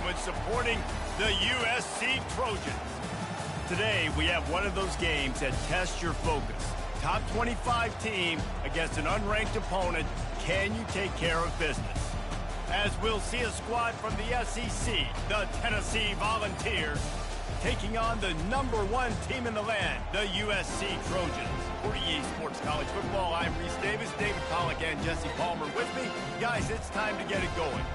with supporting the USC Trojans. Today, we have one of those games that tests your focus. Top 25 team against an unranked opponent. Can you take care of business? As we'll see a squad from the SEC, the Tennessee Volunteers, taking on the #1 team in the land, the USC Trojans. For EA Sports College Football, I'm Reese Davis, David Pollack, and Jesse Palmer with me. Guys, it's time to get it going.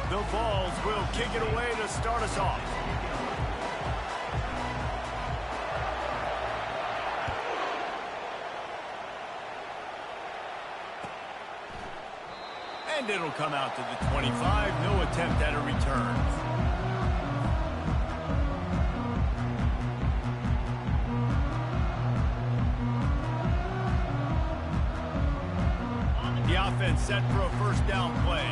The Vols will kick it away to start us off. And it'll come out to the 25. No attempt at a return. The offense set for a first down play.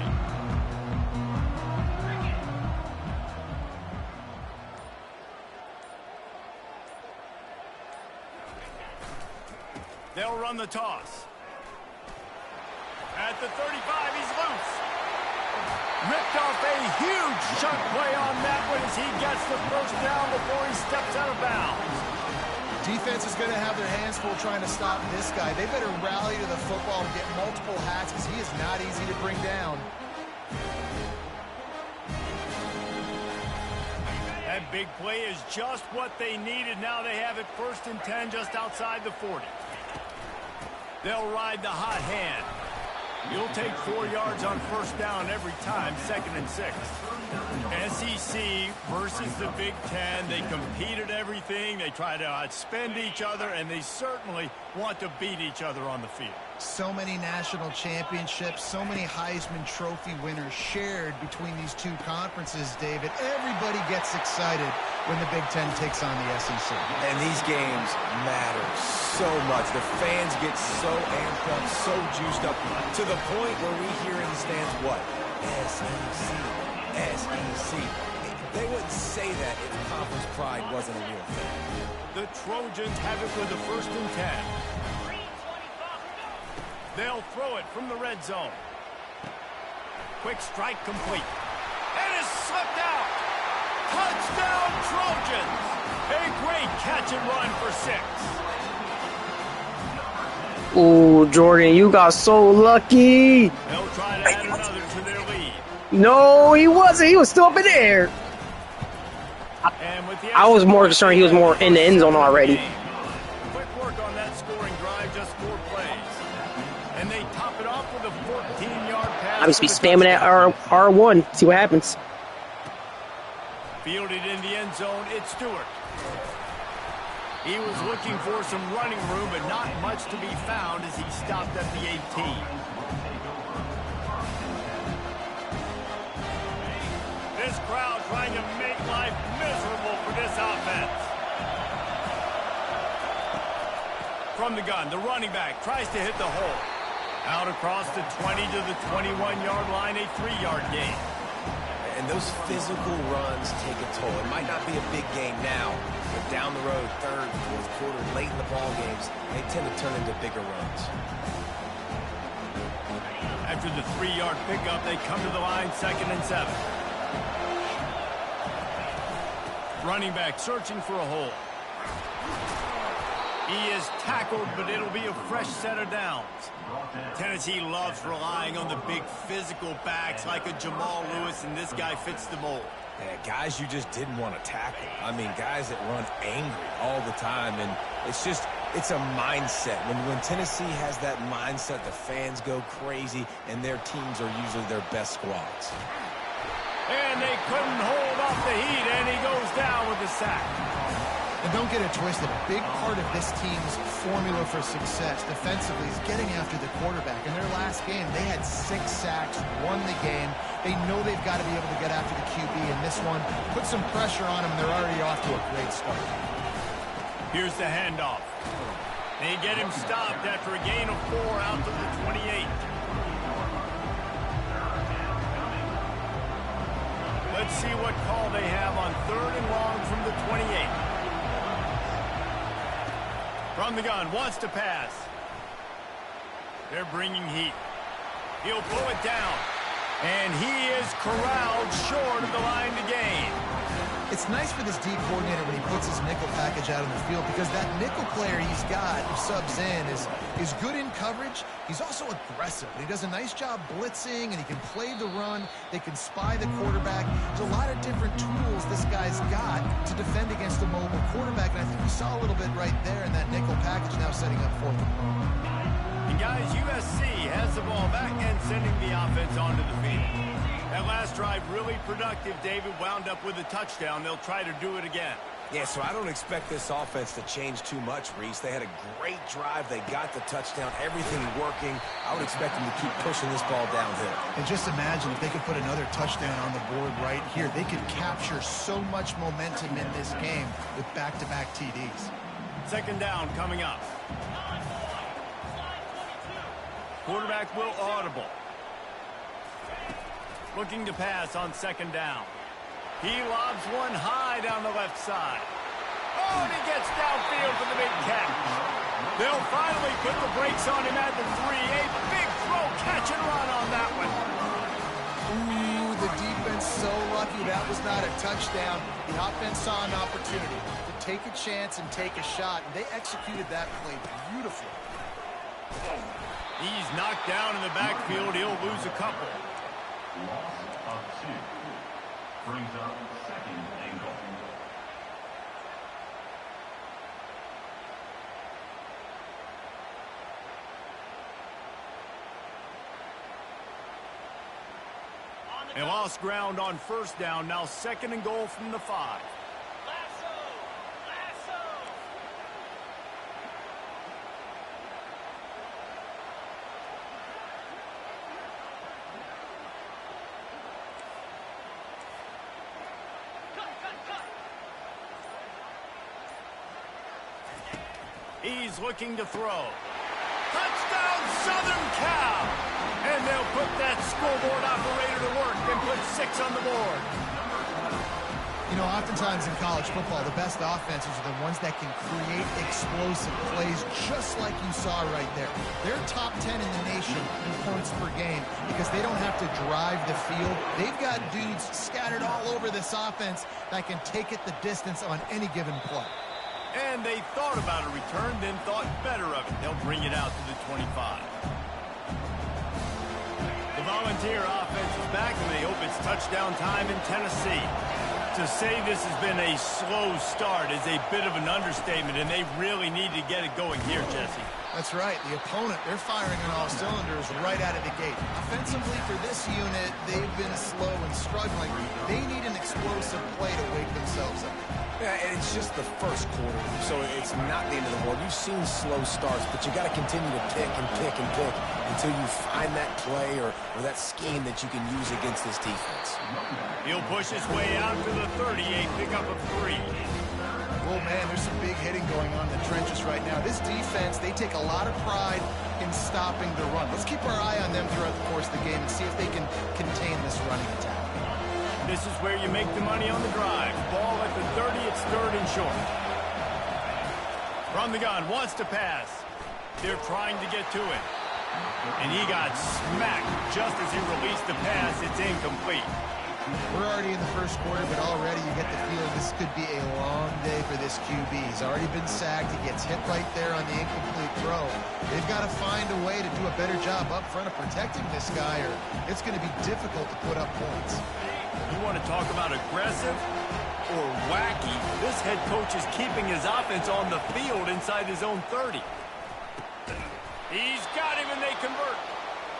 They'll run the toss. At the 35, he's loose. Ripped off a huge chunk play on that one as he gets the first down before he steps out of bounds. Defense is going to have their hands full trying to stop this guy. They better rally to the football and get multiple hats because he is not easy to bring down. That big play is just what they needed. Now they have it 1st and 10 just outside the 40. They'll ride the hot hand. You'll take 4 yards on first down every time, 2nd and 6. SEC versus the Big Ten. They compete at everything. They try to outspend each other, and they certainly want to beat each other on the field. So many national championships, so many Heisman Trophy winners shared between these two conferences, David. Everybody gets excited when the Big Ten takes on the SEC. And these games matter so much. The fans get so amped up, so juiced up, to the point where we hear in the stands, what? SEC, SEC. They wouldn't say that if conference pride wasn't a real thing. The Trojans have it with the 1st and 10. They'll throw it from the red zone. Quick strike complete. And it's slipped out. Touchdown Trojans. A great catch and run for 6. Ooh, Jordan, you got so lucky. They'll try to add another to their lead. No, he wasn't. He was still up in the air. I was more concerned he was more in the end zone already. Quick work on that scoring drive, just 4 plays. And they top it off with a 14-yard pass. I just be spamming that R1. See what happens. Fielded in the end zone, it's Stewart. He was looking for some running room, but not much to be found as he stopped at the 18. This crowd trying to make life miserable for this offense. From the gun, the running back tries to hit the hole. Out across the 20 to the 21-yard line, a 3-yard gain. And those physical runs take a toll. It might not be a big game now, but down the road, 3rd, 4th quarter, late in the ball games, they tend to turn into bigger runs. After the 3-yard pickup, they come to the line, 2nd and 7. Running back searching for a hole. He is tackled, but it'll be a fresh set of downs. Tennessee loves relying on the big physical backs like a Jamal Lewis, and this guy fits the mold. Yeah, guys you just didn't want to tackle. I mean, guys that run angry all the time, and it's a mindset. When Tennessee has that mindset, the fans go crazy, and their teams are usually their best squads. And they couldn't hold off the heat, and he goes down with the sack. And don't get it twisted. A big part of this team's formula for success defensively is getting after the quarterback. In their last game, they had 6 sacks, won the game. They know they've got to be able to get after the QB, and this one put some pressure on them. They're already off to a great start. Here's the handoff. They get him stopped after a gain of 4 out to the 28. Let's see what call they have on 3rd and long from the 28. From the gun, wants to pass. They're bringing heat. He'll pull it down. And he is corralled short of the line to gain. It's nice for this D coordinator when he puts his nickel package out on the field because that nickel player he's got who subs in is good in coverage. He's also aggressive. He does a nice job blitzing, and he can play the run. They can spy the quarterback. There's a lot of different tools this guy's got to defend against a mobile quarterback, and I think we saw a little bit right there in that nickel package now setting up 4th and long. And guys, USC has the ball back and sending the offense onto the field. That last drive really productive. David wound up with a touchdown. They'll try to do it again. Yeah, so I don't expect this offense to change too much, Reese. They had a great drive. They got the touchdown. Everything working. I would expect them to keep pushing this ball downhill. And just imagine if they could put another touchdown on the board right here. They could capture so much momentum in this game with back-to-back TDs. 2nd down coming up. Quarterback will audible. Looking to pass on 2nd down. He lobs one high down the left side. Oh, and he gets downfield for the big catch. They'll finally put the brakes on him at the 3. A big throw, catch and run on that one. Ooh, the defense so lucky that was not a touchdown. The offense saw an opportunity to take a chance and take a shot, and they executed that play beautifully. He's knocked down in the backfield. He'll lose a couple. Loss of 2. Brings up 2nd and goal. They lost ground on 1st down. Now 2nd and goal from the 5. He's looking to throw. Touchdown, Southern Cal! And they'll put that scoreboard operator to work and put 6 on the board. You know, oftentimes in college football, the best offenses are the ones that can create explosive plays just like you saw right there. They're top 10 in the nation in points per game because they don't have to drive the field. They've got dudes scattered all over this offense that can take it the distance on any given play. And they thought about a return, then thought better of it. They'll bring it out to the 25. The Volunteer offense is back, and they hope it's touchdown time in Tennessee. To say this has been a slow start is a bit of an understatement, and they really need to get it going here, Jesse. That's right. The opponent, they're firing on all cylinders right out of the gate. Offensively for this unit, they've been slow and struggling. They need an explosive play to wake themselves up. Yeah, and it's just the first quarter, so it's not the end of the world. You've seen slow starts, but you got to continue to pick and pick and pick until you find that play or that scheme that you can use against this defense. He'll push his way out to the 38, pickup of 3. Oh, man, there's some big hitting going on in the trenches right now. This defense, they take a lot of pride in stopping the run. Let's keep our eye on them throughout the course of the game and see if they can contain this running attack. This is where you make the money on the drive. Ball at the 30, it's 3rd and short. From the gun, wants to pass. They're trying to get to it. And he got smacked just as he released the pass. It's incomplete. We're already in the first quarter, but already you get the feeling this could be a long day for this QB. He's already been sacked. He gets hit right there on the incomplete throw. They've got to find a way to do a better job up front of protecting this guy, or it's going to be difficult to put up points. You want to talk about aggressive or wacky? This head coach is keeping his offense on the field inside his own 30. He's got him, and they convert.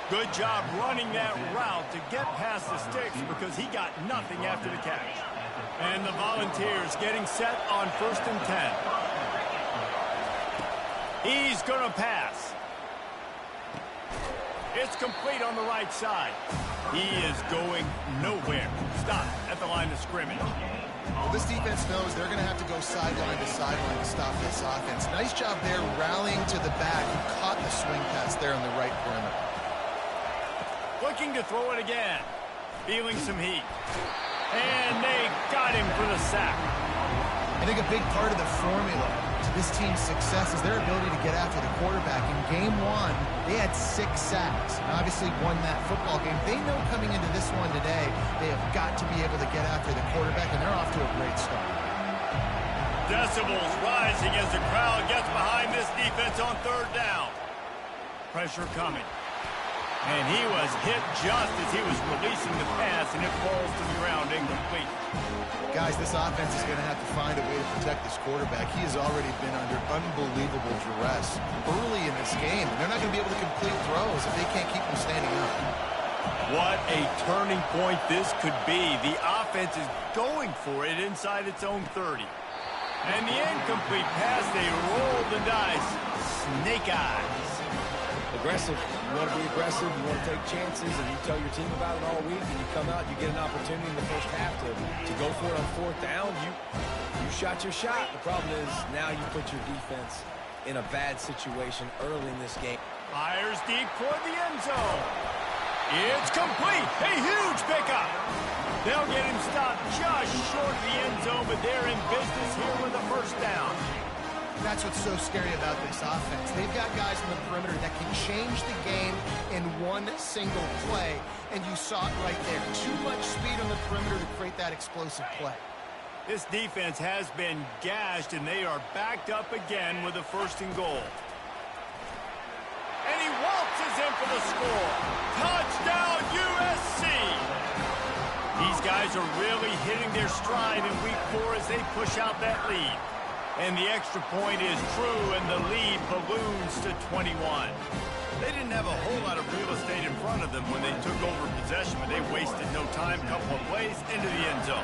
Good job running that route to get past the sticks because he got nothing after the catch. And the Volunteers getting set on 1st and 10. He's going to pass. It's complete on the right side. He is going nowhere. Stop at the line of scrimmage. Well, this defense knows they're going to have to go sideline to sideline to stop this offense. Nice job there rallying to the back. He caught the swing pass there on the right perimeter. Looking to throw it again. Feeling some heat. And they got him for the sack. I think a big part of the formula to this team's success is their ability to get after the quarterback. In game one, they had 6 sacks and obviously won that football game. They know coming into this one today, they have got to be able to get after the quarterback, and they're off to a great start. Decibels rising as the crowd gets behind this defense on 3rd down. Pressure coming. And he was hit just as he was releasing the pass, and it falls to the ground incomplete. Guys, this offense is going to have to find a way to protect this quarterback. He has already been under unbelievable duress early in this game, and they're not going to be able to complete throws if they can't keep him standing up. What a turning point this could be. The offense is going for it inside its own 30. And the incomplete pass, they roll the dice. Snake eyes. Aggressive. You want to be aggressive, you want to take chances, and you tell your team about it all week, and you come out, you get an opportunity in the first half to go for it on 4th down. You shot your shot. The problem is now you put your defense in a bad situation early in this game. Fires deep toward the end zone. It's complete. A huge pickup. They'll get him stopped just short of the end zone, but they're in business here with a 1st down. That's what's so scary about this offense. They've got guys on the perimeter that can change the game in one single play, and you saw it right there. Too much speed on the perimeter to create that explosive play. This defense has been gashed, and they are backed up again with a 1st and goal. And he waltzes in for the score. Touchdown, USC! These guys are really hitting their stride in week 4 as they push out that lead. And the extra point is true, and the lead balloons to 21. They didn't have a whole lot of real estate in front of them when they took over possession, but they wasted no time. A couple of plays into the end zone.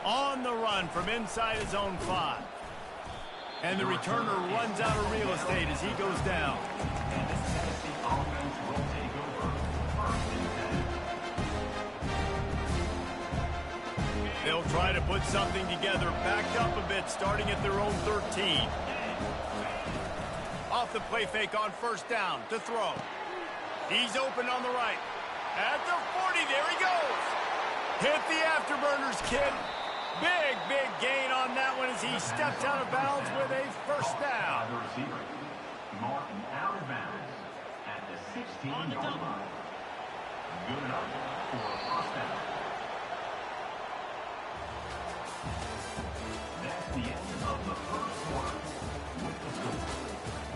On the run from inside his own 5. And the returner runs out of real estate as he goes down. And this Tennessee offense will take over 1st and 10. They'll try to put something together, backed up a bit, starting at their own 13. Off the play fake on 1st down to throw. He's open on the right. At the 40, there he goes. Hit the afterburners, kid. Big gain on that one as he steps out of bounds with a 1st down. The receiver, Martin out of bounds at the 16-yard line. Good enough for a 1st down. That's the end of the 1st quarter. With the score,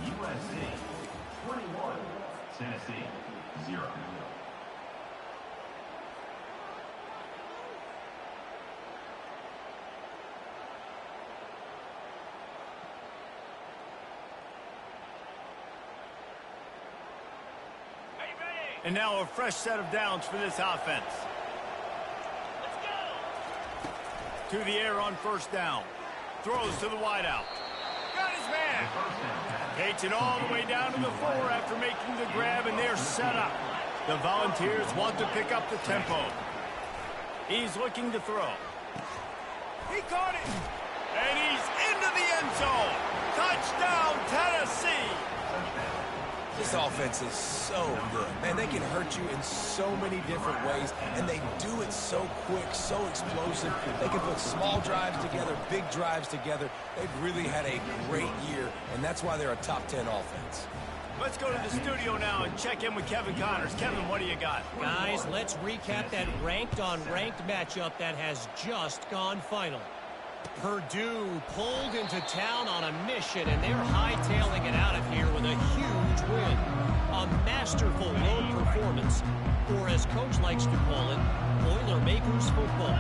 USC 21, Tennessee 0. And now a fresh set of downs for this offense. Let's go. To the air on 1st down. Throws to the wideout. Got his man. Takes it all the way down to the 4 after making the grab, and they're set up. The Volunteers want to pick up the tempo. He's looking to throw. He caught it. And he's into the end zone. Touchdown, Tennessee. This offense is so good. Man, they can hurt you in so many different ways, and they do it so quick, so explosive. They can put small drives together, big drives together. They've really had a great year, and that's why they're a top 10 offense. Let's go to the studio now and check in with Kevin Connors. Kevin, what do you got? Guys, let's recap that ranked-on-ranked matchup that has just gone final. Purdue pulled into town on a mission, and they're hightailing it out of here with a huge win. A masterful road performance, or as Coach likes to call it, Boilermakers football.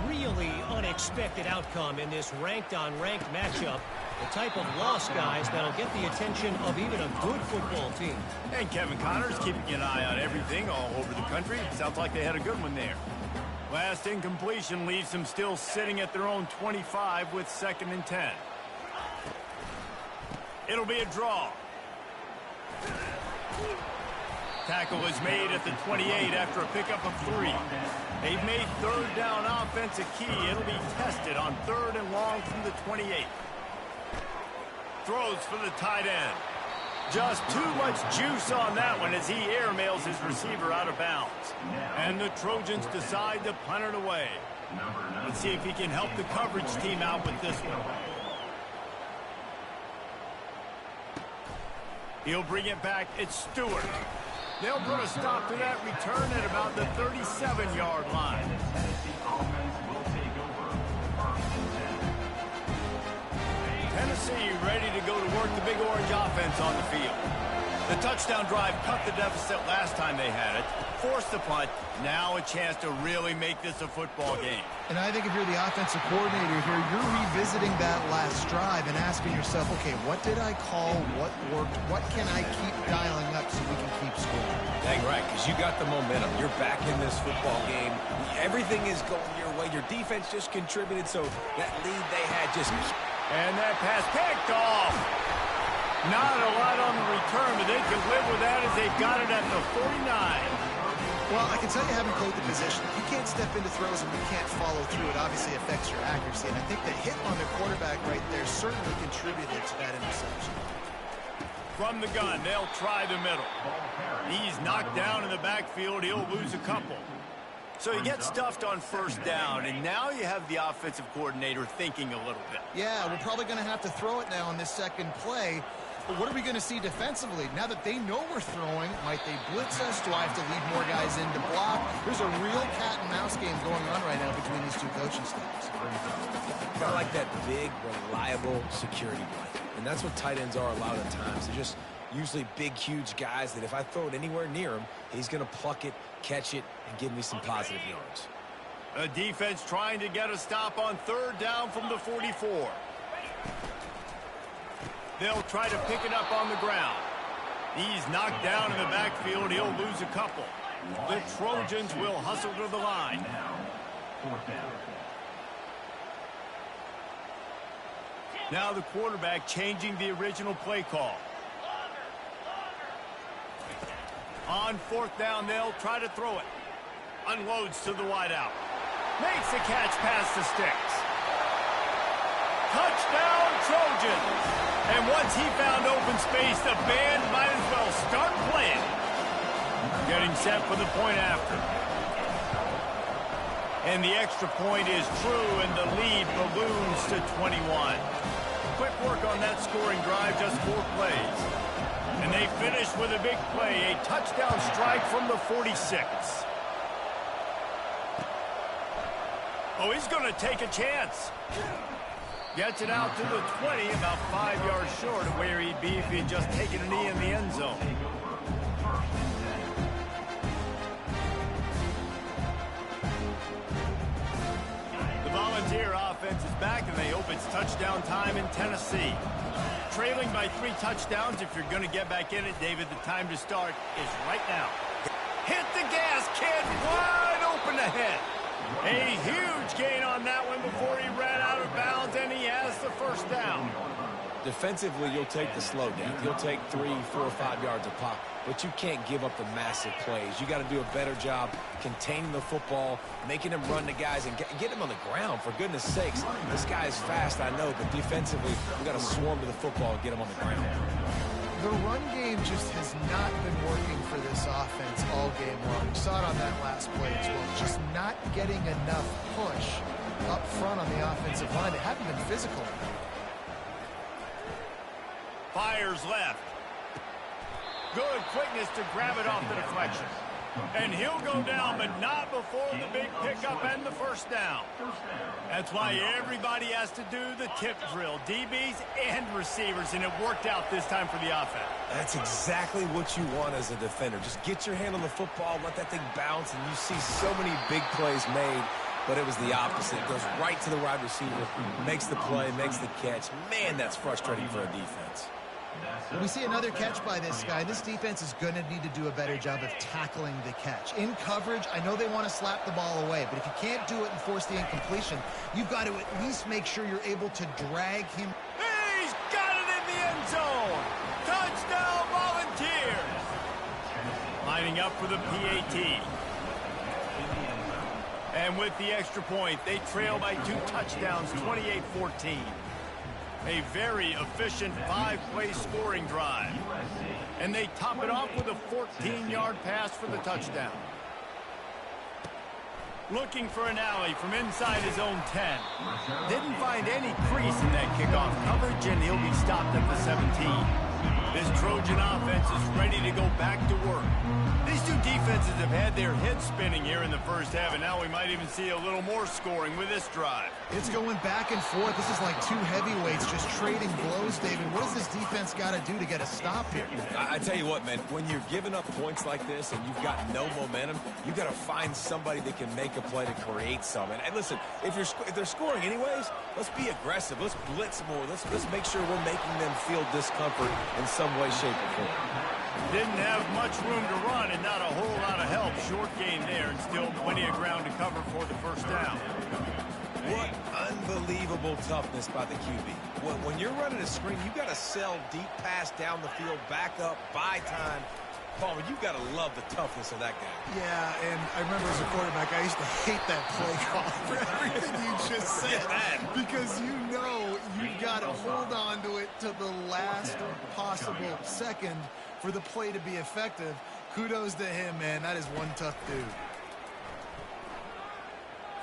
Really unexpected outcome in this ranked-on-ranked matchup. The type of loss, guys, that'll get the attention of even a good football team. And Kevin Connors keeping an eye on everything all over the country. Sounds like they had a good one there. Last incompletion leaves them still sitting at their own 25 with 2nd and 10. It'll be a draw. Tackle is made at the 28 after a pickup of 3. They've made third down offense a key. It'll be tested on 3rd and long from the 28. Throws for the tight end. Just too much juice on that one as he airmails his receiver out of bounds. And the Trojans decide to punt it away. Let's see if he can help the coverage team out with this one. He'll bring it back. It's Stewart. They'll put a stop to that return at about the 37-yard line. Tennessee ready to go to work the Big Orange offense on the field. The touchdown drive cut the deficit last time they had it, forced the punt. Now a chance to really make this a football game. And I think if you're the offensive coordinator here, you're revisiting that last drive and asking yourself, okay, what did I call? What worked? What can I keep dialing up so we can keep scoring? Dang right, because you got the momentum. You're back in this football game. Everything is going your way. Your defense just contributed, so that lead they had just... And that pass picked off. Not a lot on the return, but they can live with that as they've got it at the 49. Well, I can tell you having played the position, if you can't step into throws and you can't follow through, it obviously affects your accuracy. And I think the hit on the quarterback right there certainly contributed to that interception. From the gun, they'll try the middle. He's knocked down in the backfield. He'll lose a couple. So you get stuffed on 1st down, and now you have the offensive coordinator thinking a little bit. Yeah, we're probably going to have to throw it now on this second play. But what are we going to see defensively? Now that they know we're throwing, might they blitz us? Do I have to lead more guys in to block? There's a real cat and mouse game going on right now between these two coaching staffs. Kind of like that big, reliable security blanket. And that's what tight ends are a lot of times. They're just usually big, huge guys that if I throw it anywhere near him, he's going to pluck it, catch it, and give me some positive yards. A defense trying to get a stop on 3rd down from the 44. They'll try to pick it up on the ground. He's knocked down in the backfield. He'll lose a couple. The Trojans will hustle to the line. Now the quarterback changing the original play call. On 4th down, they'll try to throw it. Unloads to the wideout. Makes the catch past the sticks. Touchdown, Trojans! And once he found open space, the band might as well start playing. Getting set for the point after. And the extra point is true, and the lead balloons to 21. Quick work on that scoring drive, just 4 plays. And they finish with a big play, a touchdown strike from the 46. Oh, he's going to take a chance. Gets it out to the 20, about 5 yards short of where he'd be if he'd just taken a knee in the end zone. The Volunteer offense is back, and they hope it's touchdown time in Tennessee. Trailing by 3 touchdowns. If you're going to get back in it, David, the time to start is right now. Hit the gas, kid. Wide open ahead. A huge gain on that one before he ran out of bounds, and he has the 1st down. Defensively, you'll take the slow down. You'll take 3, 4, or 5 yards a pop, but you can't give up the massive plays. You got to do a better job containing the football, making him run the guys, and get him on the ground, for goodness sakes. This guy is fast, I know, but defensively, we got to swarm to the football and get him on the ground. The run game just has not been working for this offense all game long. We saw it on that last play as well. Just not getting enough push up front on the offensive line. They haven't been physical enough. Fires left. Good quickness to grab it off the deflection. And he'll go down, but not before the big pickup and the 1st down. That's why everybody has to do the tip drill, DBs and receivers, and it worked out this time for the offense. That's exactly what you want as a defender. Just get your hand on the football, let that thing bounce, and you see so many big plays made, but it was the opposite. It goes right to the wide receiver, makes the play, makes the catch. Man, that's frustrating for a defense. We see another catch by this guy. This defense is going to need to do a better job of tackling the catch. In coverage, I know they want to slap the ball away, but if you can't do it and force the incompletion, you've got to at least make sure you're able to drag him. He's got it in the end zone. setting up for the PAT. And with the extra point, they trail by 2 touchdowns, 28-14. A very efficient 5-play scoring drive. And they top it off with a 14-yard pass for the touchdown. Looking for an alley from inside his own 10. Didn't find any crease in that kickoff coverage, and he'll be stopped at the 17. This Trojan offense is ready to go back to work. These two defenses have had their heads spinning here in the first half, and now we might even see a little more scoring with this drive. It's going back and forth. This is like two heavyweights just trading blows, David. What does this defense got to do to get a stop here? I tell you what, man, when you're giving up points like this and you've got no momentum, you got to find somebody that can make a play to create some. And listen, if they're scoring anyways, let's be aggressive. Let's blitz more. Let's make sure we're making them feel discomfort in some way, shape, or form. Didn't have much room to run and not a whole lot of help. Short gain there and still plenty of ground to cover for the first down. What unbelievable toughness by the QB. When you're running a screen, you got to sell deep pass down the field, back up, buy time. Palmer, you got to love the toughness of that guy. Yeah, and I remember as a quarterback, I used to hate that play call for everything you just said. Because you know you've got to hold on to it to the last possible second for the play to be effective. Kudos to him, man. That is one tough dude.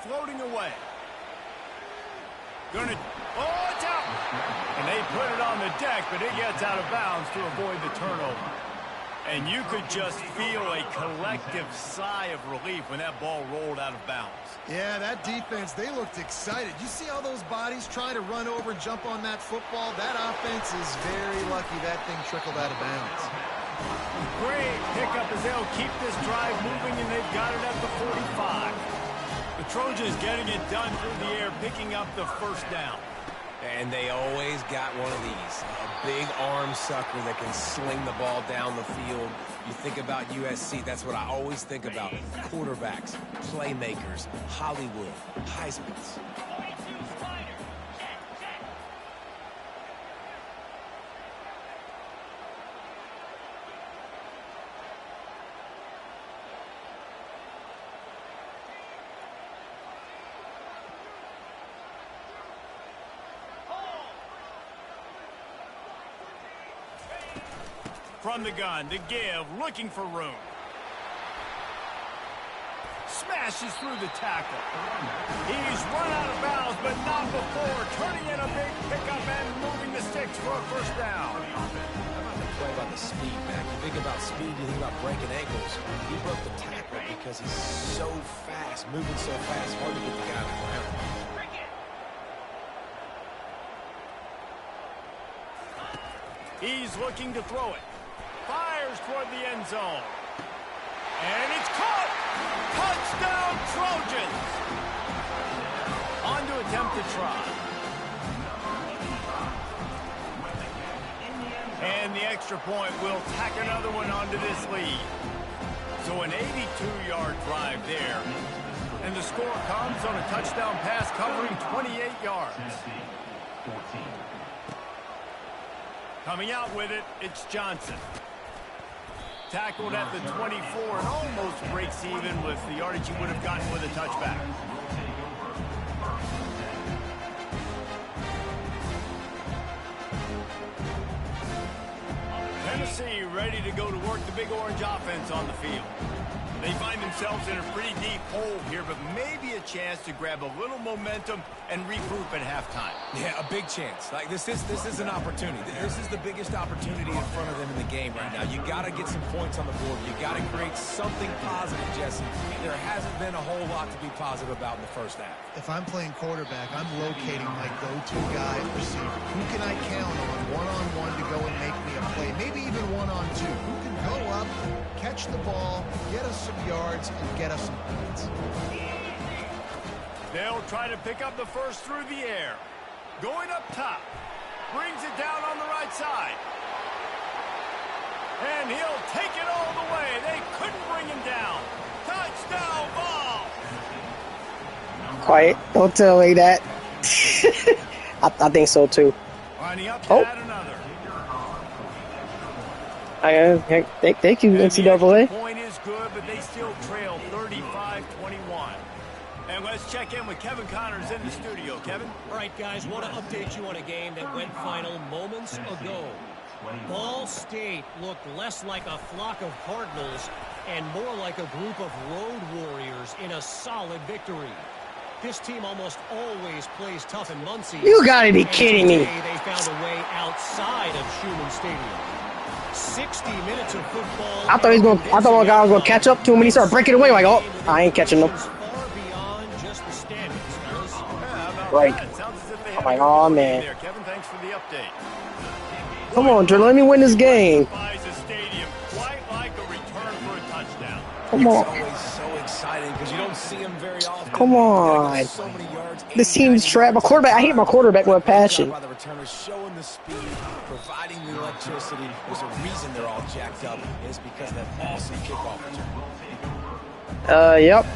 Floating away. It's out. And they put it on the deck, but it gets out of bounds to avoid the turnover. And you could just feel a collective sigh of relief when that ball rolled out of bounds. Yeah, that defense, they looked excited. You see all those bodies trying to run over and jump on that football? That offense is very lucky that thing trickled out of bounds. Great pickup as they'll keep this drive moving, and they've got it at the 45. The Trojans getting it done through the air, picking up the first down. And they always got one of these, a big arm sucker that can sling the ball down the field. You think about USC, that's what I always think about. Quarterbacks, playmakers, Hollywood, Heismans. From the gun to give, looking for room. Smashes through the tackle. He's run out of bounds, but not before. Turning in a big pickup and moving the sticks for a first down. How about the play about the speed, man? You think about speed, you think about breaking ankles. He broke the tackle because he's so fast, moving so fast, hard to get the guy on the ground. He's looking to throw it. Fires toward the end zone. And it's caught! Touchdown, Trojans! On to attempt to try. And the extra point will tack another one onto this lead. So an 82-yard drive there. And the score comes on a touchdown pass covering 28 yards. Coming out with it, it's Johnson. Tackled at the 24 and almost breaks even with the yardage he would have gotten with a touchback. Tennessee ready to go to work the Big Orange offense on the field. They find themselves in a pretty deep hole here, but maybe a chance to grab a little momentum and regroup at halftime. Yeah, a big chance. Like this is an opportunity. This is the biggest opportunity in front of them in the game right now. You got to get some points on the board. You got to create something positive, Jesse. There hasn't been a whole lot to be positive about in the first half. If I'm playing quarterback, I'm locating my go-to guy at receiver. Who can I count on one-on-one to go and make me a play? Maybe even one-on-two. Who can go up, catch the ball, get us some yards, and get us some points? They'll try to pick up the first through the air. Going up top. Brings it down on the right side. And he'll take it all the way. They couldn't bring him down. Touchdown ball. Quiet. Don't tell me that. I think so, too. Lining up to add another. Thank you, NCAA. Point is good, but they still trail 35-21. And let's check in with Kevin Connors in the studio. Kevin? All right, guys, want to update you on a game that went final moments ago. Ball State looked less like a flock of Cardinals and more like a group of road warriors in a solid victory. This team almost always plays tough in Muncie. You gotta be kidding me. They found a way outside of Schumann Stadium. 60 minutes of football. I thought one guy was gonna catch up to him and he started breaking away like, oh, I ain't catching him. Far beyond just the standings, fellas. Right. I'm like, oh man. Kevin, thanks for the update. Come on, Jordan, let me win this game. Come on. Always so exciting because you don't see him very often. Come on. So many yards. This team's trapped. My quarterback, I hate my quarterback with a passion. By the returners showing the speed, providing the electricity. There's a reason they're all jacked up. It's because of that awesome kickoff return. Yep.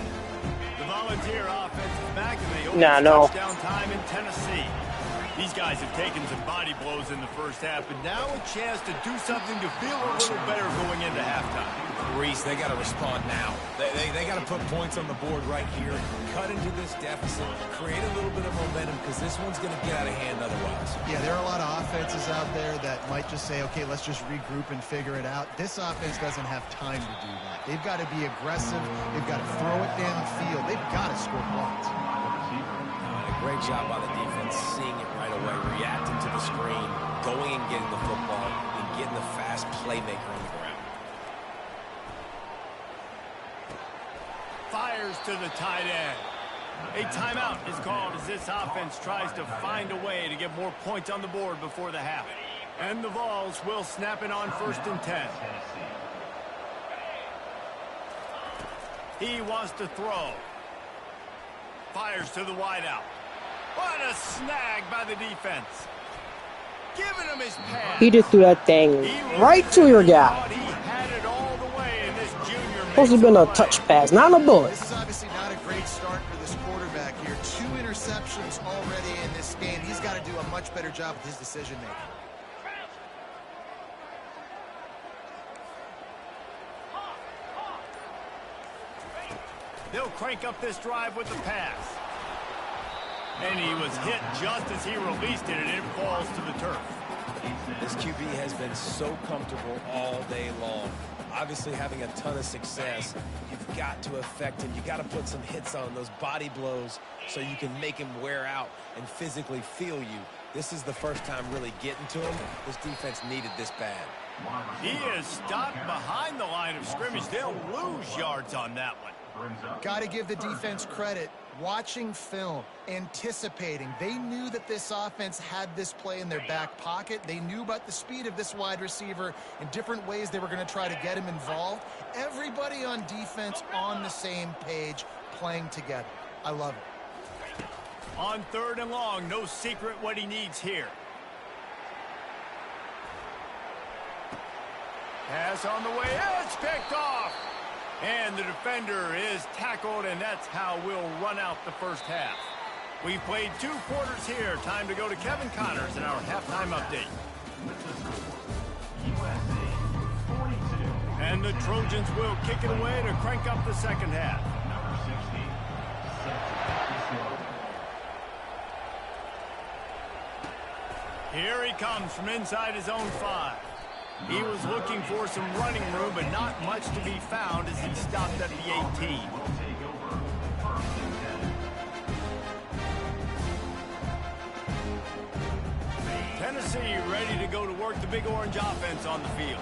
The Volunteer offense is back and they open no. touchdown time in Tennessee. These guys have taken some body blows in the first half, but now a chance to do something to feel a little better going into halftime. Reese, they got to respond now. They got to put points on the board right here, cut into this deficit, create a little bit of momentum because this one's going to get out of hand otherwise. Yeah, there are a lot of offenses out there that might just say, okay, let's just regroup and figure it out. This offense doesn't have time to do that. They've got to be aggressive. They've got to throw it downfield. They've got to score points. Great job by the defense, seeing it right away, reacting to the screen, going and getting the football, and getting the fast playmaker on the ground. Fires to the tight end. A timeout is called as this offense tries to find a way to get more points on the board before the half. And the Vols will snap it on 1st and 10. He wants to throw. Fires to the wideout. What a snag by the defense. Giving him his pass. He just threw that thing right to your guy. He had it all the way in this junior. Supposed to have been a touch pass, not a bullet. This is obviously not a great start for this quarterback here. 2 interceptions already in this game. He's got to do a much better job with his decision-making. They'll crank up this drive with the pass. And he was hit just as he released it, and it falls to the turf. This QB has been so comfortable all day long. Obviously having a ton of success. You've got to affect him. You've got to put some hits on those body blows so you can make him wear out and physically feel you. This is the first time really getting to him. This defense needed this bad. He is stopped behind the line of scrimmage. They'll lose yards on that one. Got to give the defense credit. Watching film, anticipating. They knew that this offense had this play in their back pocket. They knew about the speed of this wide receiver and different ways they were going to try to get him involved. Everybody on defense on the same page, playing together. I love it. On 3rd and long, no secret what he needs here. Pass on the way. It's picked off. And the defender is tackled, and that's how we'll run out the first half. We've played 2 quarters here. Time to go to Kevin Connors in our halftime update. And the Trojans will kick it away to crank up the second half. Here he comes from inside his own 5. He was looking for some running room, but not much to be found as he stopped at the 18. Tennessee ready to go to work the Big Orange offense on the field.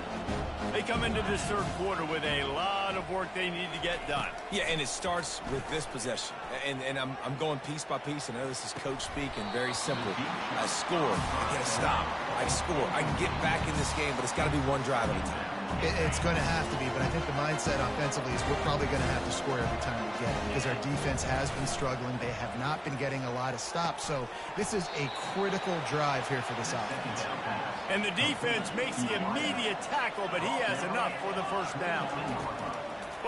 They come into this 3rd quarter with a lot of work they need to get done. Yeah, and it starts with this possession. And I'm going piece by piece. I know this is coach speak and very simple. I score. I get a stop. I score. I can get back in this game, but it's got to be one drive at a time. It's going to have to be, but I think the mindset offensively is we're probably going to have to score every time we get it because our defense has been struggling. They have not been getting a lot of stops, so this is a critical drive here for this offense. And the defense makes the immediate tackle, but he has enough for the first down.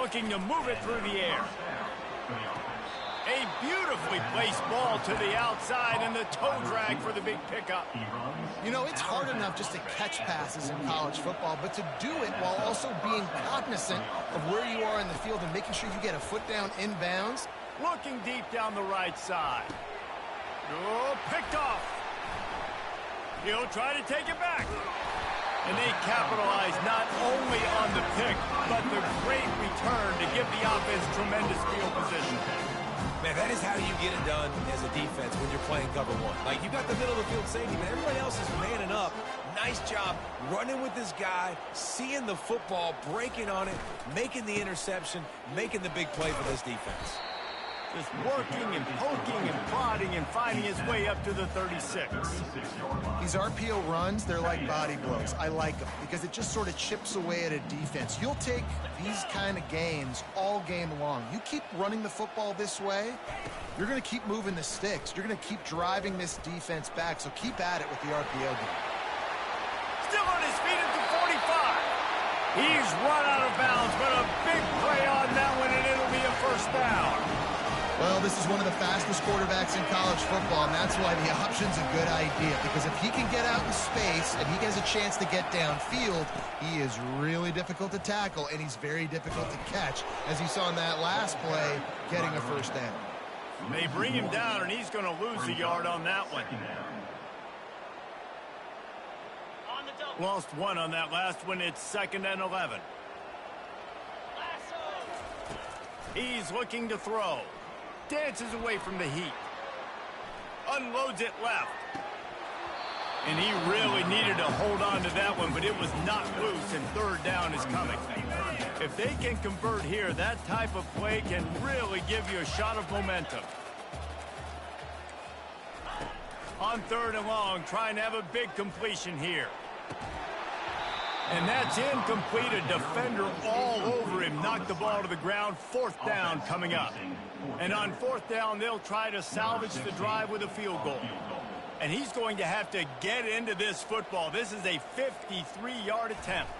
Looking to move it through the air. A beautifully placed ball to the outside and the toe drag for the big pickup. You know, it's hard enough just to catch passes in college football, but to do it while also being cognizant of where you are in the field and making sure you get a foot down inbounds. Looking deep down the right side. Oh, picked off. He'll try to take it back. And they capitalize not only on the pick, but the great return to give the offense tremendous field position. Man, that is how you get it done as a defense when you're playing cover one. Like, you got the middle of the field safety, but everybody else is manning up. Nice job running with this guy, seeing the football, breaking on it, making the interception, making the big play for this defense. Just working and poking and prodding and finding his way up to the 36. These RPO runs, they're like body blows. I like them because it just sort of chips away at a defense. You'll take these kind of games all game long. You keep running the football this way, you're going to keep moving the sticks. You're going to keep driving this defense back, so keep at it with the RPO game. Still on his feet at the 45. He's run out of bounds, but a big play on that one, and it'll be a first down. Well, this is one of the fastest quarterbacks in college football, and that's why the option's a good idea. Because if he can get out in space and he has a chance to get downfield, he is really difficult to tackle, and he's very difficult to catch. As you saw in that last play, getting a first down. They bring him down, and he's going to lose a yard on that one. Lost one on that last one. It's 2nd and 11. He's looking to throw. Dances away from the heat. Unloads it left. And he really needed to hold on to that one, but it was not loose, and third down is coming. If they can convert here, that type of play can really give you a shot of momentum. On 3rd and long, trying to have a big completion here. And that's incomplete. A defender all over him. Knocked the ball to the ground. 4th down coming up. And on 4th down, they'll try to salvage the drive with a field goal. And he's going to have to get into this football. This is a 53-yard attempt.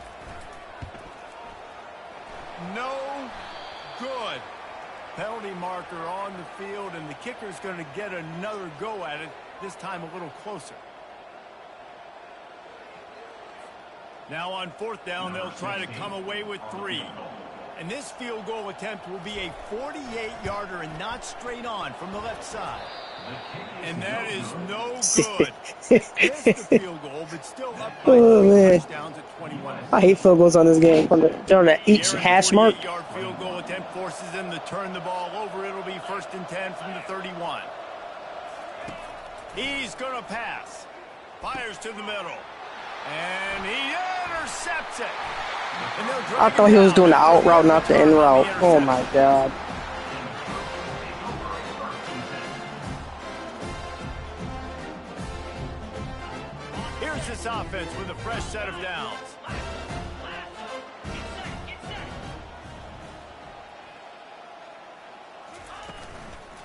No good. Penalty marker on the field, and the kicker's going to get another go at it, this time a little closer. Now on 4th down, they'll try to come away with 3. And this field goal attempt will be a 48-yarder and not straight on from the left side. And that is no good. Missed the field goal, but still up by 3 touchdowns at 21. I hate field goals on this game. On each hash mark. 48-yard field goal attempt forces them to turn the ball over. It'll be 1st and 10 from the 31. He's going to pass. Fires to the middle. And he intercepts it. I thought he was doing the out route, not the in route. Oh, my God. Here's this offense with a fresh set of downs.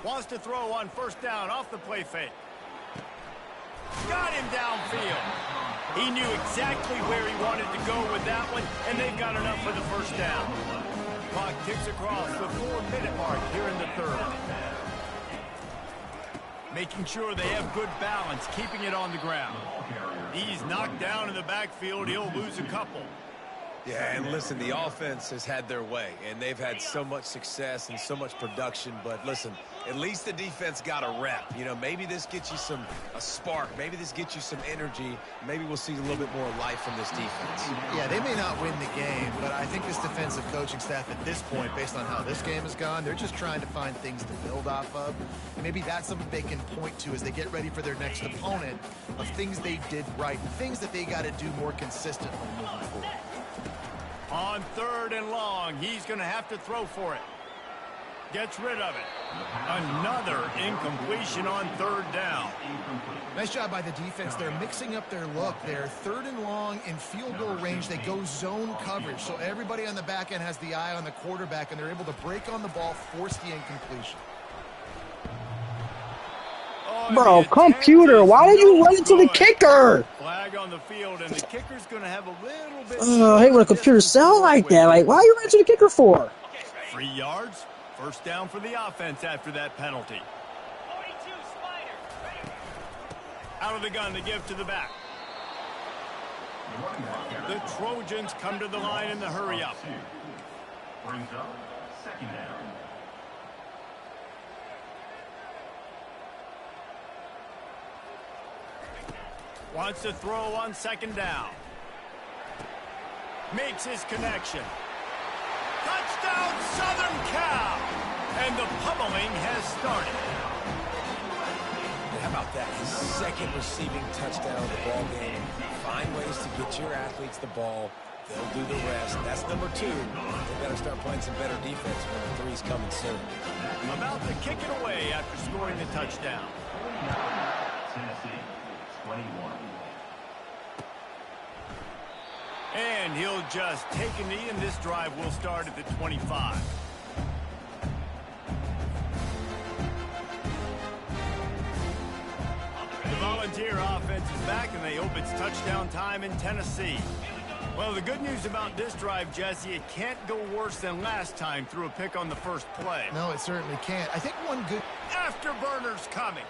Wants to throw on 1st down off the play fake. Got him downfield. He knew exactly where he wanted to go with that one, and they've got enough for the 1st down. Clock ticks across the 4-minute mark here in the 3rd. Making sure they have good balance, keeping it on the ground. He's knocked down in the backfield. He'll lose a couple. Yeah, and listen, the offense has had their way, and they've had so much success and so much production. But listen, at least the defense got a rep. You know, maybe this gets you a spark. Maybe this gets you some energy. Maybe we'll see a little bit more life from this defense. Yeah, they may not win the game, but I think this defensive coaching staff at this point, based on how this game has gone, they're just trying to find things to build off of. And maybe that's something they can point to as they get ready for their next opponent, of things they did right, things that they got to do more consistently moving forward. On 3rd and long, he's going to have to throw for it. Gets rid of it. Another incompletion on 3rd down. Nice job by the defense. They're mixing up their look. They're 3rd and long in field goal range. They go zone coverage, so everybody on the back end has the eye on the quarterback, and they're able to break on the ball, force the incompletion. Bro, computer, why did you run into the kicker? Flag on the field, and the kicker's going to have a little bit. I hate when a computer sound like that. Like, why are you running to the kicker for? 3 yards. First down for the offense after that penalty. 42 Spider. Out of the gun to give to the back. The Trojans come to the line in the hurry-up. Brings up second down. Wants to throw on second down. Makes his connection. Touchdown, Southern Cal! And the pummeling has started. How about that? His second receiving touchdown of the ball game. Find ways to get your athletes the ball. They'll do the rest. That's number 2. They better start playing some better defense when the 3's coming soon. About to kick it away after scoring the touchdown. Tennessee, 21. And he'll just take a knee, and this drive will start at the 25. The Volunteer offense is back, and they hope it's touchdown time in Tennessee. Well, the good news about this drive, Jesse, it can't go worse than last time through a pick on the first play. No, it certainly can't. I think one good... Afterburners coming.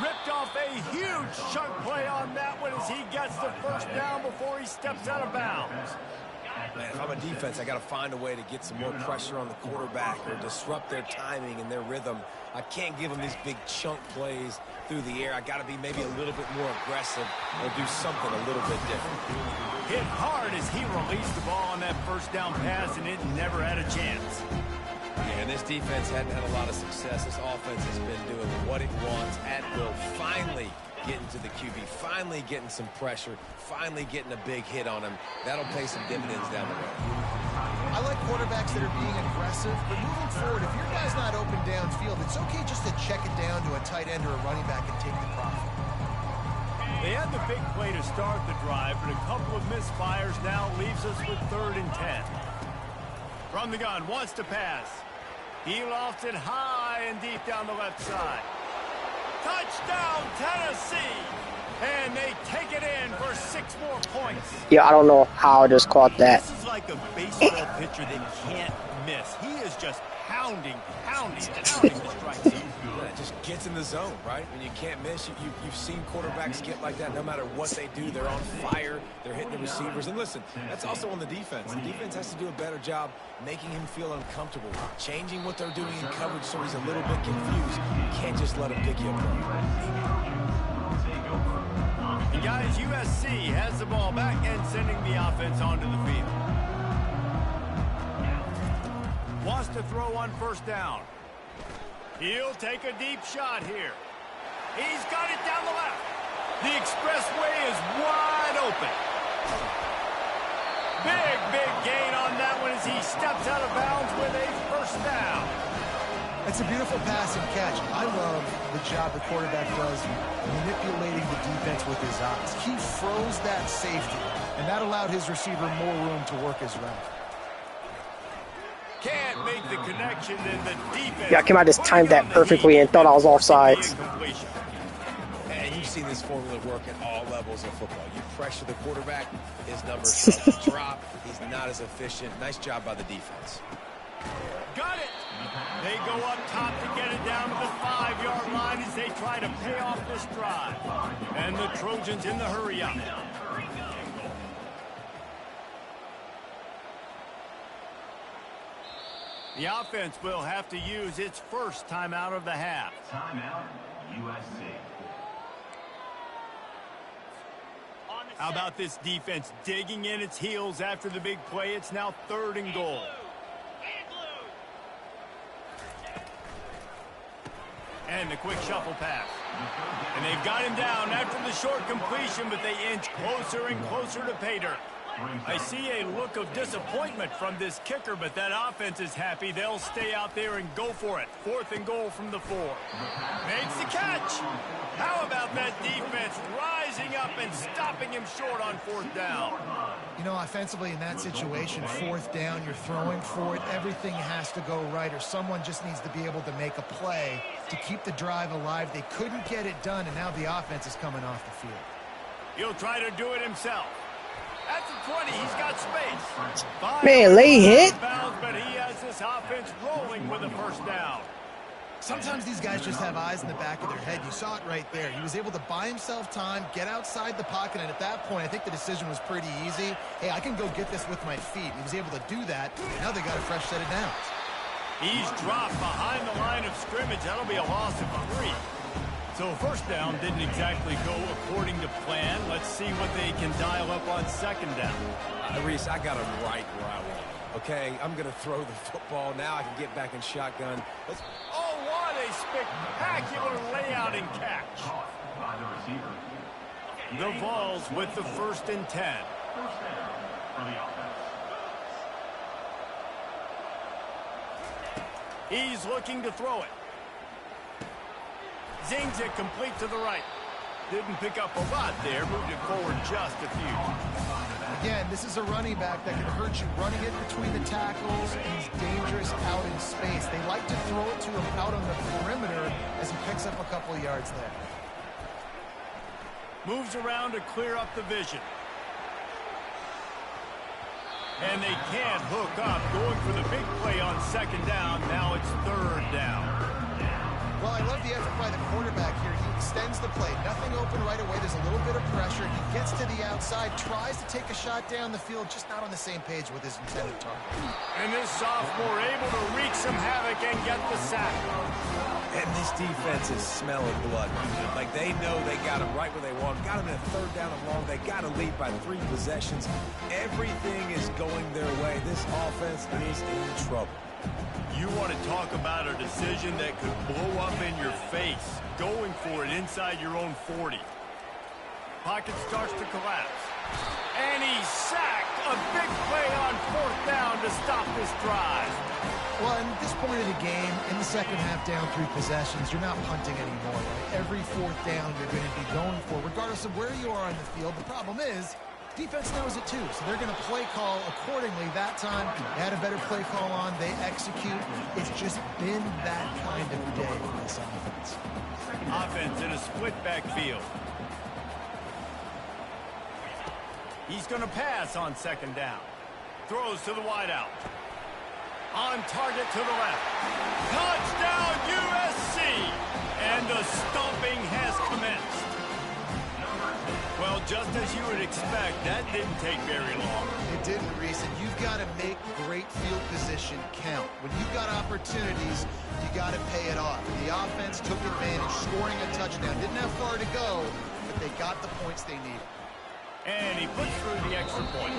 Ripped off a huge chunk play on that one as he gets the first down before he steps out of bounds. Man, if I'm a defense, I got to find a way to get some more pressure on the quarterback or disrupt their timing and their rhythm. I can't give them these big chunk plays through the air. I got to be maybe a little bit more aggressive or do something a little bit different. Hit hard as he released the ball on that first down pass, and it never had a chance. Yeah, and this defense hadn't had a lot of success. This offense has been doing what it wants at will. Finally getting to the QB, finally getting some pressure, finally getting a big hit on him. That'll pay some dividends down the road. I like quarterbacks that are being aggressive, but moving forward, if your guy's not open downfield, it's okay just to check it down to a tight end or a running back and take the profit. They had the big play to start the drive, but a couple of misfires now leaves us with 3rd and 10. From the gun, wants to pass. He lofts it high and deep down the left side. Touchdown, Tennessee! And they take it in for 6 more points. Yeah, I don't know how I just caught that. This is like a baseball pitcher that can't miss. He is just pounding the strike zone. Yeah, it just gets in the zone, right? When you can't miss, you've seen quarterbacks get like that. No matter what they do, they're on fire. They're hitting the receivers. And listen, that's also on the defense. The defense has to do a better job making him feel uncomfortable, changing what they're doing in coverage so he's a little bit confused. You can't just let him pick you apart. And guys, USC has the ball back and sending the offense onto the field. Wants to throw on first down. He'll take a deep shot here. He's got it down the left. The expressway is wide open. Big gain on that one as he steps out of bounds with a first down. It's a beautiful pass and catch. I love the job the quarterback does manipulating the defense with his eyes. He froze that safety, and that allowed his receiver more room to work his route. Can't make the connection, and the defense... Yeah, I just timed that perfectly and thought I was offsides. And you've seen this formula work at all levels of football. You pressure the quarterback, his numbers start to drop. He's not as efficient. Nice job by the defense. Got it. They go up top to get it down to the 5-yard line as they try to pay off this drive. And the Trojans in the hurry-up. The offense will have to use its first timeout of the half. Timeout, USC. How about this defense digging in its heels after the big play? It's now 3rd and goal. And the quick shuffle pass. And they've got him down after the short completion, but they inch closer and closer to pay dirt. I see a look of disappointment from this kicker, but that offense is happy. They'll stay out there and go for it. 4th and goal from the 4. Makes the catch. How about that defense rising up and stopping him short on 4th down? You know, offensively in that situation, 4th down, you're throwing for it. Everything has to go right, or someone just needs to be able to make a play to keep the drive alive. They couldn't get it done, and now the offense is coming off the field. He'll try to do it himself. At the 20, he's got space. Man, late hit. Bounds, but he has this offense rolling with a first down. Sometimes these guys just have eyes in the back of their head. You saw it right there. He was able to buy himself time, get outside the pocket, and at that point, I think the decision was pretty easy. Hey, I can go get this with my feet. He was able to do that. Now they got a fresh set of downs. He's dropped behind the line of scrimmage. That'll be a loss of 3. So first down didn't exactly go according to plan. Let's see what they can dial up on second down. Reese, I got him right where I want him. Okay, I'm going to throw the football. Now I can get back in shotgun. Oh, what a spectacular layout and catch. By the receiver. The Vols with the 1st and 10. First down for the offense. He's looking to throw it. Zings it complete to the right. Didn't pick up a lot there. Moved it forward just a few. Again, this is a running back that can hurt you running it between the tackles. He's dangerous out in space. They like to throw it to him out on the perimeter as he picks up a couple of yards there. Moves around to clear up the vision. And they can't hook up. Going for the big play on second down. Now it's third down. Well, I love the effort by the quarterback here. He extends the play. Nothing open right away. There's a little bit of pressure. He gets to the outside, tries to take a shot down the field, just not on the same page with his intended target. And this sophomore able to wreak some havoc and get the sack. And this defense is smelling blood. Like, they know they got him right where they want him. Got him in a third down and long. They got to lead by 3 possessions. Everything is going their way. This offense is in trouble. You want to talk about a decision that could blow up in your face. Going for it inside your own 40. Pocket starts to collapse. And he's sacked. A big play on 4th down to stop this drive. Well, at this point of the game, in the second half, down 3 possessions, you're not punting anymore. Right? Every 4th down you're going to be going for, regardless of where you are on the field. The problem is, defense knows it too, so they're going to play call accordingly. That time, they had a better play call on. They execute. It's just been that kind of day for this offense. Offense in a split backfield. He's going to pass on second down. Throws to the wideout. On target to the left. Touchdown USC! And the stomping has commenced. Well, just as you would expect, that didn't take very long. It didn't, Reese, and you've got to make great field position count. When you've got opportunities, you got to pay it off. The offense took advantage, scoring a touchdown. Didn't have far to go, but they got the points they needed. And he puts through the extra point.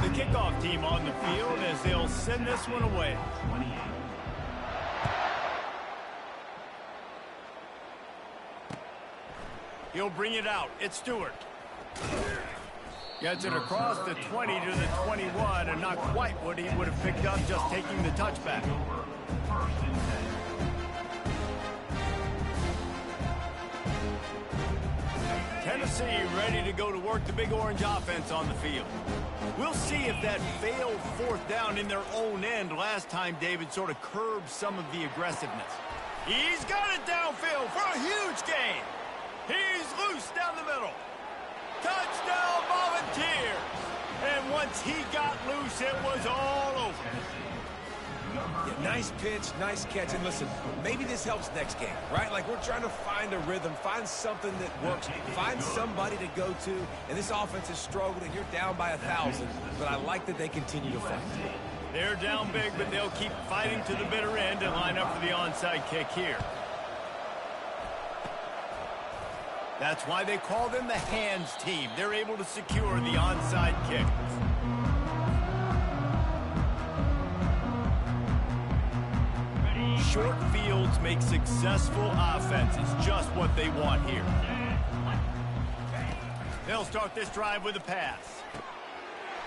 The kickoff team on the field as they'll send this one away. 28. He'll bring it out. It's Stewart. Gets it across the 20 to the 21, and not quite what he would have picked up just taking the touchback. First and 10. Tennessee ready to go to work the Big Orange offense on the field. We'll see if that failed 4th down in their own end last time David sort of curbed some of the aggressiveness. He's got it downfield for a huge gain. He's loose down the middle. Touchdown Volunteers. And once he got loose, it was all over. Yeah, nice pitch, nice catch. And listen, maybe this helps next game, right? Like, we're trying to find a rhythm, find something that works, find somebody to go to. And this offense is struggling. You're down by 1,000, but I like that they continue to fight. They're down big, but they'll keep fighting to the bitter end and line up for the onside kick here. That's why they call them the hands team. They're able to secure the onside kick. Short fields make successful offenses, just what they want here. They'll start this drive with a pass.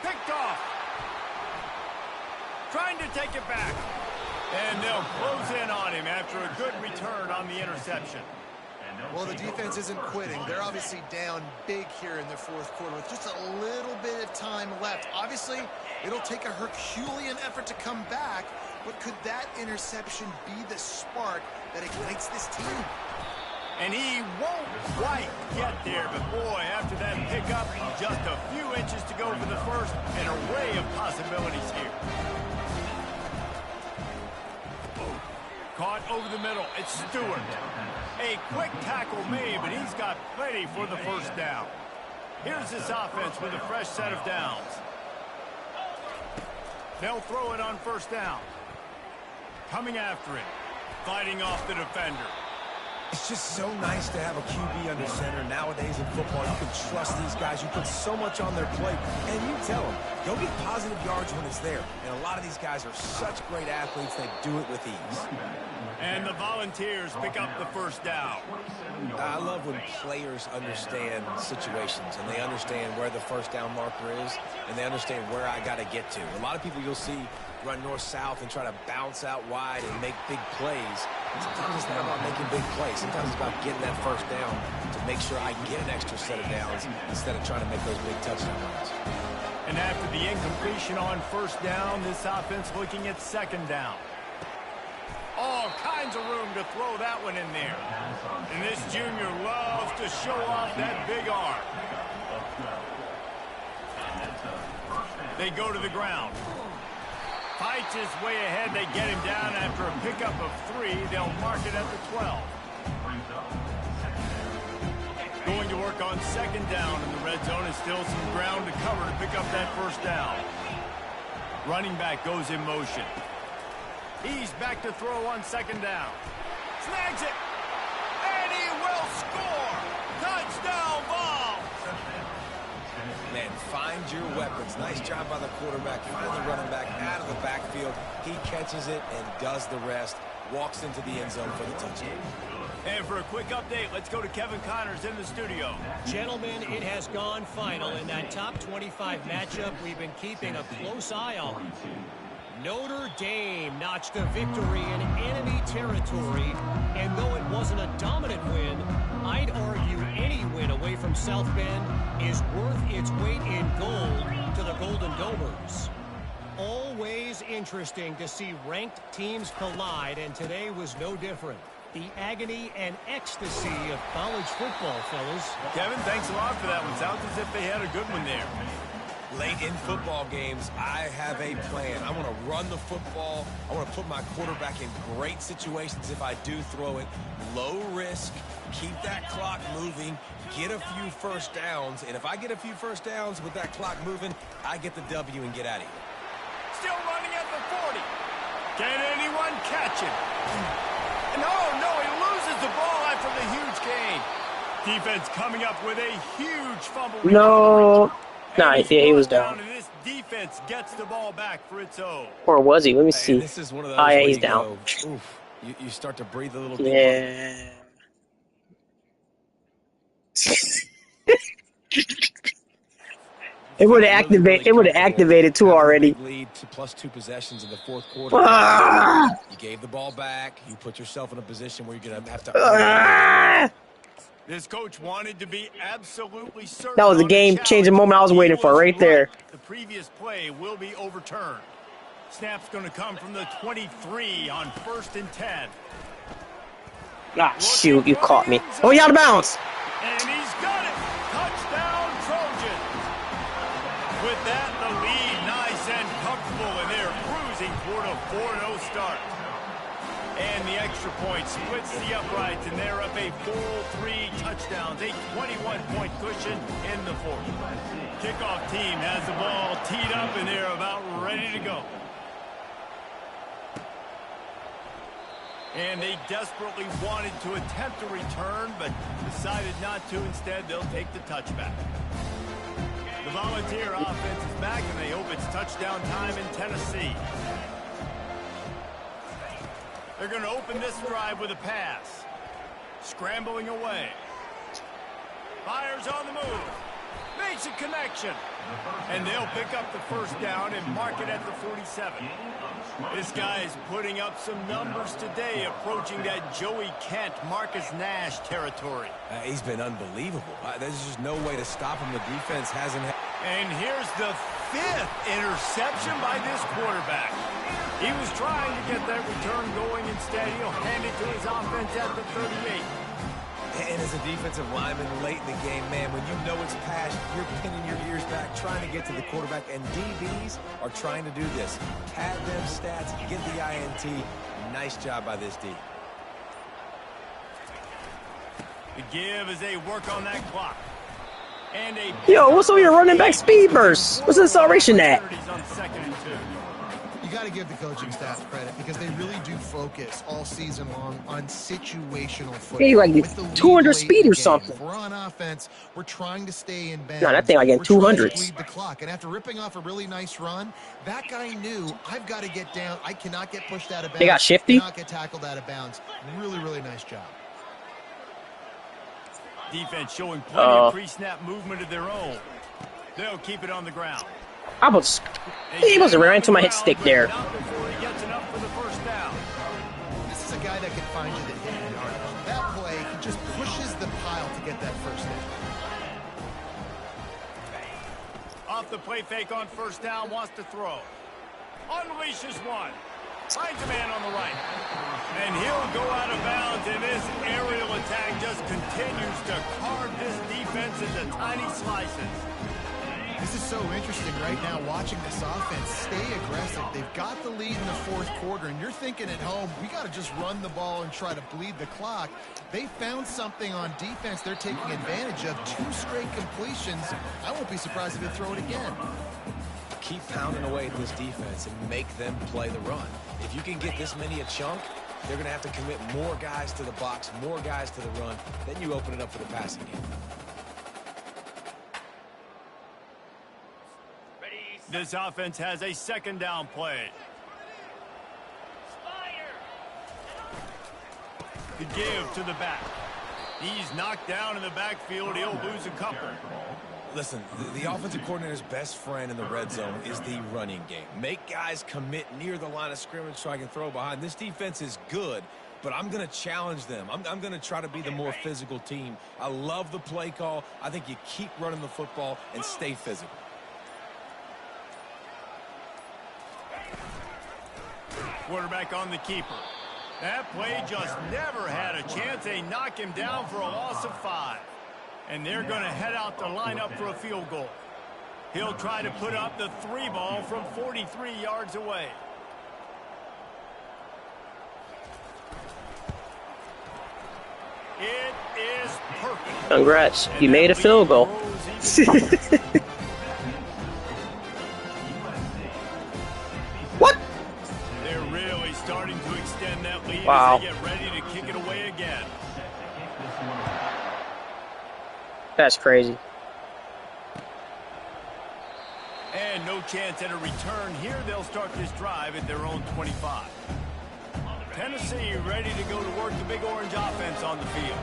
Picked off. Trying to take it back. And they'll close in on him after a good return on the interception. Well, the defense isn't quitting. They're obviously down big here in the 4th quarter with just a little bit of time left. Obviously, it'll take a Herculean effort to come back, but could that interception be the spark that ignites this team? And he won't quite get there, but boy, after that pickup, just a few inches to go for the first, an array of possibilities here. Caught over the middle, it's Stewart. A quick tackle made, but he's got plenty for the first down. Here's this offense with a fresh set of downs. They'll throw it on first down. Coming after it, fighting off the defender. It's just so nice to have a QB under center. Nowadays in football, you can trust these guys. You put so much on their plate, and you tell them, go get positive yards when it's there. And a lot of these guys are such great athletes, they do it with ease. And the Volunteers pick up the first down. I love when players understand situations, and they understand where the first down marker is, and they understand where I got to get to. A lot of people you'll see run north-south and try to bounce out wide and make big plays. Sometimes it's not about making big plays. Sometimes it's about getting that first down to make sure I get an extra set of downs instead of trying to make those big touchdown runs. And after the incompletion on first down, this offense looking at second down. All kinds of room to throw that one in there. And this junior loves to show off that big arm. They go to the ground. Fights his way ahead. They get him down after a pickup of 3. They'll mark it at the 12. Going to work on second down in the red zone, and still some ground to cover to pick up that first down. Running back goes in motion. He's back to throw on second down. Snags it. And he will score. Touchdown ball. Man, find your weapons. Nice job by the quarterback. Find the running back out of the backfield. He catches it and does the rest. Walks into the end zone for the touchdown. And for a quick update, let's go to Kevin Connors in the studio. Gentlemen, it has gone final in that top 25 matchup we've been keeping a close eye on. Notre Dame notched a victory in enemy territory, and though it wasn't a dominant win, I'd argue any win away from South Bend is worth its weight in gold to the Golden Domers. Always interesting to see ranked teams collide, and today was no different. The agony and ecstasy of college football, fellas. Kevin, thanks a lot for that one. Sounds as if they had a good one there. Late in football games, I have a plan. I want to run the football. I want to put my quarterback in great situations if I do throw it. Low risk, keep that clock moving, get a few first downs. And if I get a few first downs with that clock moving, I get the W and get out of here. Still running at the 40. Can anyone catch him? No, he loses the ball after the huge gain. Defense coming up with a huge fumble. No. Nice, yeah, he was down. And this defense gets the ball back for its own. Or was he? Let me see. This is one of those yeah, he's down. You start to breathe a little deeper. Yeah. It would have activated too already. Lead to +2 possessions in the fourth quarter. You gave the ball back. You put yourself in a position where you're going to have to. This coach wanted to be absolutely certain. That was a game-changing moment I was waiting for right there. The previous play will be overturned. Snap's going to come from the 23 on 1st and 10. Ah, shoot, you caught me. Oh, he out of bounds. And he's got it. Touchdown, Trojans. With that, the lead nice and comfortable, and they're cruising toward a 4-0 start. And the extra point splits the uprights, and they're up a full 3 touchdowns, a 21-point cushion in the fourth. Kickoff team has the ball teed up, and they're about ready to go. And they desperately wanted to attempt a return, but decided not to. Instead, they'll take the touchback. The Volunteer offense is back, and they hope it's touchdown time in Tennessee. They're going to open this drive with a pass. Scrambling away. Fires on the move. Makes a connection. And they'll pick up the first down and mark it at the 47. This guy is putting up some numbers today, approaching that Joey Kent, Marcus Nash territory. He's been unbelievable. There's just no way to stop him. The defense hasn't. And here's the 5th interception by this quarterback. He was trying to get that return going. Instead, he'll hand it to his offense at the 38. And as a defensive lineman late in the game, man, when you know it's past, you're pinning your ears back, trying to get to the quarterback, and DBs are trying to do this. Pad them stats, get the INT. Nice job by this D. The give as they work on that clock. And a Yo, what's all your running back speed burst? What's the acceleration at? on 2nd and 2. You got to give the coaching staff credit because they really do focus all season long on situational football. Hey, like With the lead 200 late speed in or the game, something. if we're on offense, we're trying to stay in bounds. Nah, that thing like in We're trying to 200s. bleed the clock. And after ripping off a really nice run, that guy knew, I've got to get down. I cannot get pushed out of bounds. They got shifty? Cannot get tackled out of bounds. Really, really nice job. Defense showing plenty of pre-snap movement of their own. They'll keep it on the ground. I was, he must have ran into my hit stick there. Not before he gets enough for the first down. This is a guy that can find you the hidden yardage. That play, he just pushes the pile to get that first down. Off the play fake on first down, wants to throw. Unleashes one. Finds a man on the right. And he'll go out of bounds, and this aerial attack just continues to carve this defense into tiny slices. This is so interesting right now, watching this offense stay aggressive. They've got the lead in the fourth quarter, and you're thinking at home, we got to just run the ball and try to bleed the clock. They found something on defense they're taking advantage of. 2 straight completions. I won't be surprised if they throw it again. Keep pounding away at this defense and make them play the run. If you can get this many a chunk, they're going to have to commit more guys to the box, more guys to the run. Then you open it up for the passing game. This offense has a 2nd down play. The give to the back. He's knocked down in the backfield. He'll lose a couple. Listen, the offensive coordinator's best friend in the red zone is the running game. Make guys commit near the line of scrimmage so I can throw behind. This defense is good, but I'm going to challenge them. I'm going to try to be the more physical team. I love the play call. I think you keep running the football and stay physical. Quarterback on the keeper. That play just never had a chance. They knock him down for a loss of 5. And they're going to head out to line up for a field goal. He'll try to put up the 3 ball from 43 yards away. It is perfect. Congrats, you made a field goal. What? They're really starting to extend that lead Wow. as they get ready to kick it away again. That's crazy. And no chance at a return here. They'll start this drive at their own 25. Tennessee ready to go to work the Big Orange offense on the field.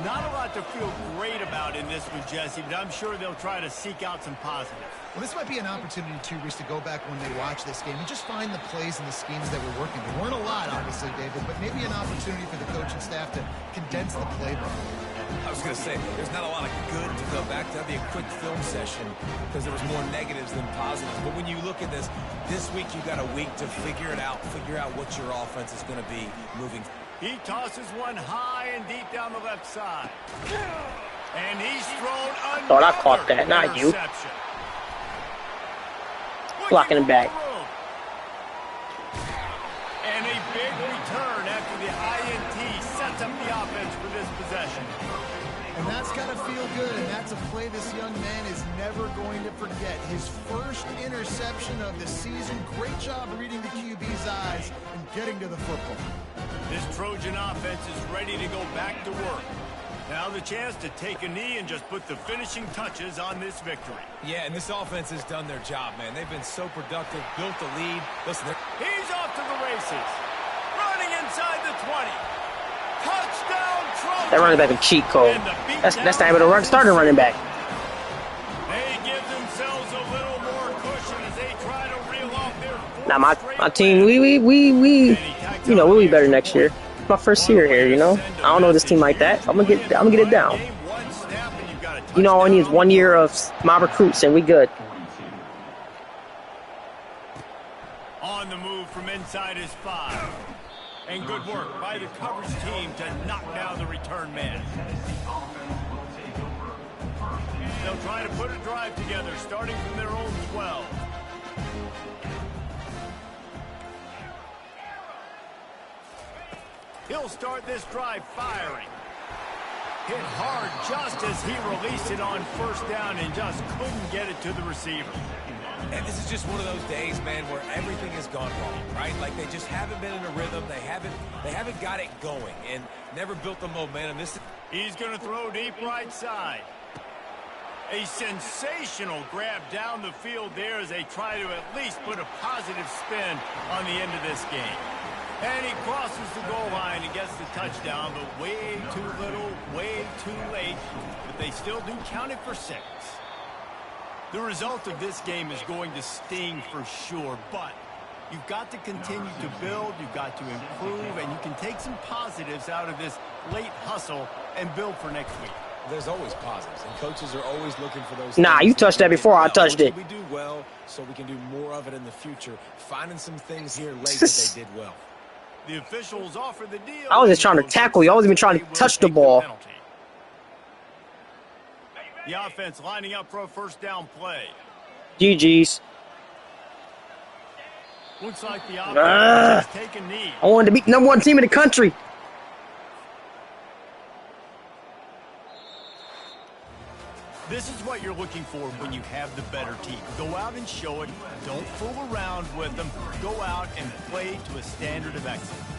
Not a lot to feel great about in this one, Jesse, but I'm sure they'll try to seek out some positives. Well, this might be an opportunity, too, Reese, to go back when they watch this game and just find the plays and the schemes that were working. There weren't a lot, obviously, David, but maybe an opportunity for the coaching staff to condense the playbook. I was going to say, there's not a lot of good to go back to. That'd be a quick film session because there was more negatives than positives. But when you look at this week you got a week to figure it out, figure out what your offense is going to be moving. He tosses one high and deep down the left side. And he's thrown another Thought I caught that, not you. interception. Blocking him back. And a big return after the INT sets up the offense for this possession. And that's got to feel good, and that's a play this young man is never going to forget. His first interception of the season. Great job reading the QB's eyes and getting to the football. This Trojan offense is ready to go back to work. Now the chance to take a knee and just put the finishing touches on this victory. Yeah, and this offense has done their job, man. They've been so productive, built the lead. Listen, He's off to the races. Running inside the 20. Touchdown Trojan. That running back a cheat code. That's not even a starting running back. They give themselves a little more cushion as they try to reel off their fourth Now my straight team, win. we'll be better next year. My first year here, you know. I don't know this team like that. I'm gonna get it down. You know, all I need is 1 year of my recruits, and we good. On the move from inside his 5. And good work by the coverage team to knock down the return man. They'll try to put a drive together, starting from their own 12. He'll start this drive firing. Hit hard just as he released it on first down and just couldn't get it to the receiver. And this is just one of those days, man, where everything has gone wrong, right? Like they just haven't been in a rhythm. They haven't got it going and never built the momentum. He's going to throw deep right side. A sensational grab down the field there as they try to at least put a positive spin on the end of this game. And he crosses the goal line and gets the touchdown, but way too little, way too late. But they still do count it for 6. The result of this game is going to sting for sure, but you've got to continue to build, you've got to improve, and you can take some positives out of this late hustle and build for next week. There's always positives, and coaches are always looking for those. Nah, you touched that before I touched it. We do well, so we can do more of it in the future. Finding some things here late that they did well. The officials offer the deal. I was just trying to tackle you. I wasn't even trying to touch the ball. The offense lining up for a first down play. GG's. Looks like the offense has taken knee. I wanted to beat the #1 team in the country. This is what you're looking for when you have the better team. Go out and show it. Don't fool around with them. Go out and play to a standard of excellence.